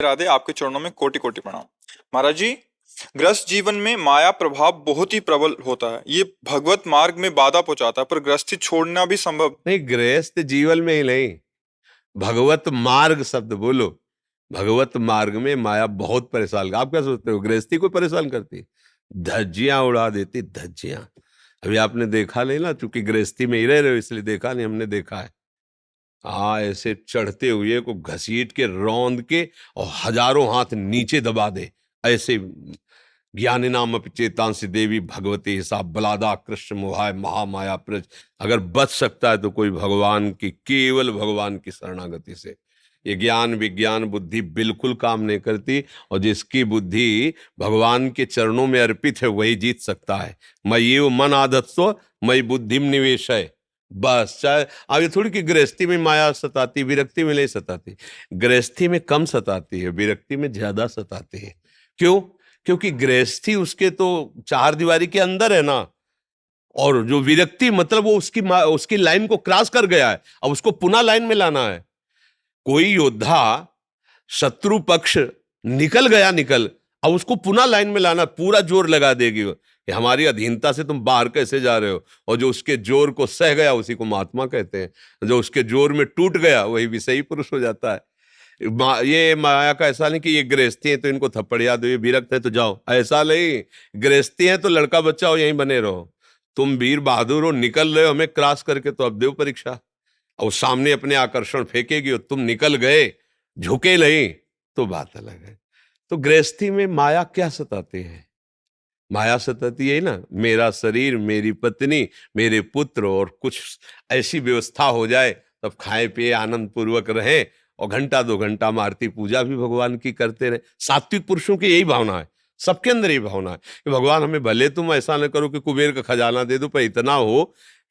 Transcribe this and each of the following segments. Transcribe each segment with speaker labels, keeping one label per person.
Speaker 1: राधे, आपके चरणों में कोटि कोटि प्रणाम। महाराज जी, गृहस्थ जीवन में माया प्रभाव बहुत ही प्रबल होता है। ये भगवत मार्ग में बाधा पहुंचाता है, पर गृहस्थी छोड़ना भी संभव।
Speaker 2: नहीं, गृहस्थ जीवन में ही नहीं, भगवत मार्ग शब्द बोलो। भगवत मार्ग में माया बहुत परेशान। आप क्या सोचते हो गृहस्थी को परेशान करती? धज्जियां उड़ा देती, धज्जियां। अभी आपने देखा नहीं ना, चूंकि गृहस्थी में ही रह रहे हो इसलिए देखा नहीं, हमने देखा है। हाँ, ऐसे चढ़ते हुए को घसीट के रौंद के और हजारों हाथ नीचे दबा दे, ऐसे। ज्ञानी नाम चेतांसी देवी भगवती हिसाब बलादा कृष्ण मोहाय महामाया प्रज। अगर बच सकता है तो कोई भगवान की, केवल भगवान की शरणागति से। ये ज्ञान विज्ञान बुद्धि बिल्कुल काम नहीं करती, और जिसकी बुद्धि भगवान के चरणों में अर्पित है वही जीत सकता है। मयि मन आदत्सो मयि बुद्धिम निवेश है। बस, चाहे आगे थोड़ी कि गृहस्थी में माया सताती, विरक्ति में नहीं सताती। गृहस्थी में कम सताती है, विरक्ति में ज्यादा सताती है। क्यों? क्योंकि गृहस्थी उसके तो चार दीवारी के अंदर है ना, और जो विरक्ति मतलब वो उसकी लाइन को क्रॉस कर गया है, अब उसको पुनः लाइन में लाना है। कोई योद्धा शत्रु पक्ष निकल गया, अब उसको पुनः लाइन में लाना, पूरा जोर लगा देगी वो। कि हमारी अधीनता से तुम बाहर कैसे जा रहे हो, और जो उसके जोर को सह गया उसी को महात्मा कहते हैं। जो उसके जोर में टूट गया वही विषयी पुरुष हो जाता है। ये माया का ऐसा नहीं कि ये गृहस्थी है तो इनको थप्पड़िया दो, ये विरक्त है तो जाओ, ऐसा नहीं। गृहस्थी है तो लड़का बच्चा हो, यहीं बने रहो। तुम वीर बहादुर हो, निकल रहे हो हमें क्रॉस करके, तो अब देव परीक्षा। और सामने अपने आकर्षण फेंकेगी और तुम निकल गए, झुके नहीं, तो बात अलग है। तो गृहस्थी में माया क्या सताती है? माया सताती है ना, मेरा शरीर, मेरी पत्नी, मेरे पुत्र, और कुछ ऐसी व्यवस्था हो जाए तब खाए पिए आनंद पूर्वक रहे, और घंटा दो घंटा आरती पूजा भी भगवान की करते रहे। सात्विक पुरुषों की यही भावना है, सबके अंदर यही भावना है कि भगवान हमें भले तुम ऐसा न करो कि कुबेर का खजाना दे दो, पर इतना हो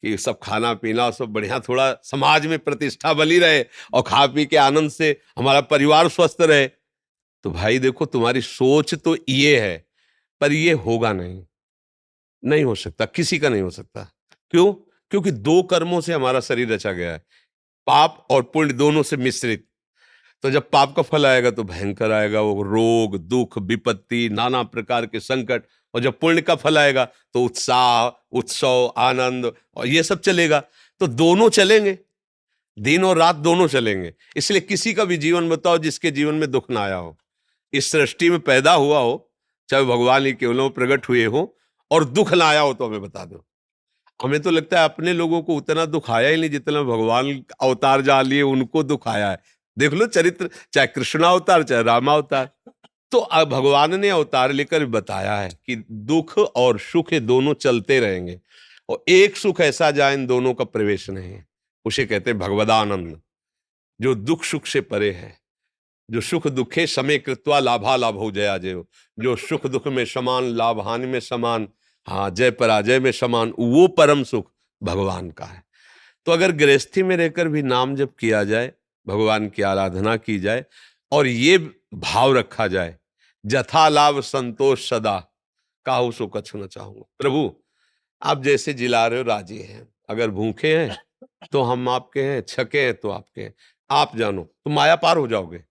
Speaker 2: कि सब खाना पीना सब बढ़िया, थोड़ा समाज में प्रतिष्ठा बनी रहे, और खा पी के आनंद से हमारा परिवार स्वस्थ रहे। तो भाई देखो, तुम्हारी सोच तो ये है, पर ये होगा नहीं, नहीं हो सकता, किसी का नहीं हो सकता। क्यों? क्योंकि दो कर्मों से हमारा शरीर रचा गया है, पाप और पुण्य दोनों से मिश्रित। तो जब पाप का फल आएगा तो भयंकर आएगा, वो रोग दुख विपत्ति नाना प्रकार के संकट। और जब पुण्य का फल आएगा तो उत्साह उत्सव आनंद, और ये सब चलेगा। तो दोनों चलेंगे, दिन और रात दोनों चलेंगे। इसलिए किसी का भी जीवन बताओ जिसके जीवन में दुख ना आया हो, इस सृष्टि में पैदा हुआ हो, चाहे भगवान ही केवल प्रकट हुए हो, और दुख ना आया हो तो हमें बता दो। हमें तो लगता है अपने लोगों को उतना दुख आया ही नहीं जितना भगवान अवतार जा लिए उनको दुख आया है। देख लो चरित्र, चाहे कृष्णावतार चाहे रामावतार। तो भगवान ने अवतार लेकर बताया है कि दुख और सुख दोनों चलते रहेंगे, और एक सुख ऐसा जहां इन दोनों का प्रवेश नहीं है, उसे कहते हैं भगवदानंद, जो दुख सुख से परे है। जो सुख दुखे समय कृत्वा लाभा लाभो जया जयो, जो सुख दुख में समान, लाभ हानि में समान, हाँ जय पराजय में समान, वो परम सुख भगवान का है। तो अगर गृहस्थी में रहकर भी नाम जप किया जाए, भगवान की आराधना की जाए, और ये भाव रखा जाए, जथा लाभ संतोष सदा, काहू सो कछु न चाहूंगा। प्रभु आप जैसे जिला रहे हो राजी हैं, अगर भूखे हैं तो हम आपके हैं, छके हैं तो आपके हैं, आप जानो, तो माया पार हो जाओगे।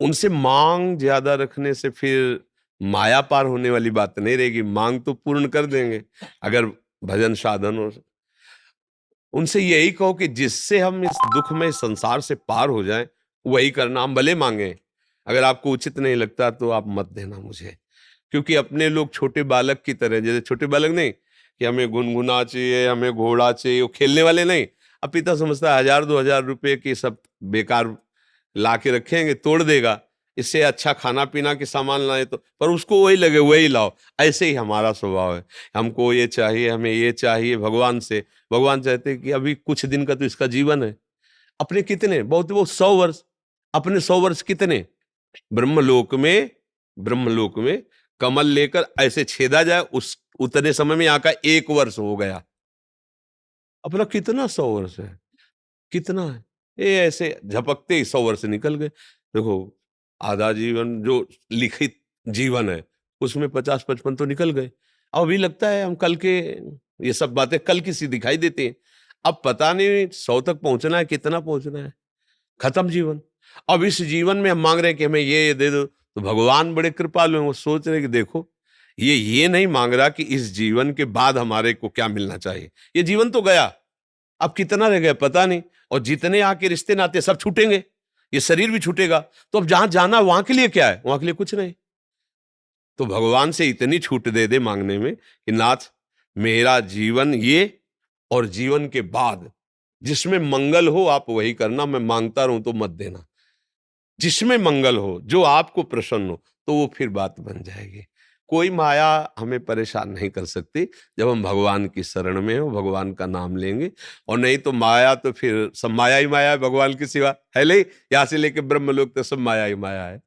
Speaker 2: उनसे मांग ज्यादा रखने से फिर माया पार होने वाली बात नहीं रहेगी, मांग तो पूर्ण कर देंगे अगर भजन साधन हो। उनसे यही कहो कि जिससे हम इस दुखमय संसार से पार हो जाएं वही करना, हम भले मांगे। अगर आपको उचित नहीं लगता तो आप मत देना मुझे, क्योंकि अपने लोग छोटे बालक की तरह, जैसे छोटे बालक नहीं कि हमें गुनगुना चाहिए, हमें घोड़ा चाहिए, वो खेलने वाले नहीं। अब पिता समझता है 1000-2000 रुपए की सब बेकार ला के रखेंगे, तोड़ देगा, इससे अच्छा खाना पीना के सामान लाए तो, पर उसको वही लगे वही लाओ। ऐसे ही हमारा स्वभाव है, हमको ये चाहिए, हमें ये चाहिए। भगवान से, भगवान चाहते हैं कि अभी कुछ दिन का तो इसका जीवन है, अपने कितने बहुत वो 100 वर्ष, अपने 100 वर्ष कितने ब्रह्मलोक में कमल लेकर ऐसे छेदा जाए, उस उतने समय में यहाँ का 1 वर्ष हो गया। अपना कितना 100 वर्ष है, कितना है, ये ऐसे झपकते ही 100 वर्ष निकल गए। देखो, आधा जीवन जो लिखित जीवन है उसमें 50-55 तो निकल गए। अब अभी लगता है हम कल के, ये सब बातें कल की सी दिखाई देती हैं। अब पता नहीं 100 तक पहुंचना है, कितना पहुंचना है, खत्म जीवन। अब इस जीवन में हम मांग रहे हैं कि हमें ये दे दो, तो भगवान बड़े कृपालु हैं, वो सोच रहे हैं कि देखो ये नहीं मांग रहा कि इस जीवन के बाद हमारे को क्या मिलना चाहिए। ये जीवन तो गया, अब कितना रह गया पता नहीं, और जितने आके रिश्ते नाते सब छूटेंगे, ये शरीर भी छूटेगा, तो अब जहां जाना वहां के लिए क्या है? वहां के लिए कुछ नहीं। तो भगवान से इतनी छूट दे दे मांगने में कि नाथ मेरा जीवन ये और जीवन के बाद जिसमें मंगल हो आप वही करना, मैं मांगता रहूं तो मत देना। जिसमें मंगल हो, जो आपको प्रसन्न हो, तो वो फिर बात बन जाएगी। कोई माया हमें परेशान नहीं कर सकती जब हम भगवान की शरण में हो, भगवान का नाम लेंगे। और नहीं तो माया तो फिर सब माया ही माया है, भगवान की सिवा है नहीं। यहाँ से लेके ब्रह्मलोक तक सब माया ही माया है।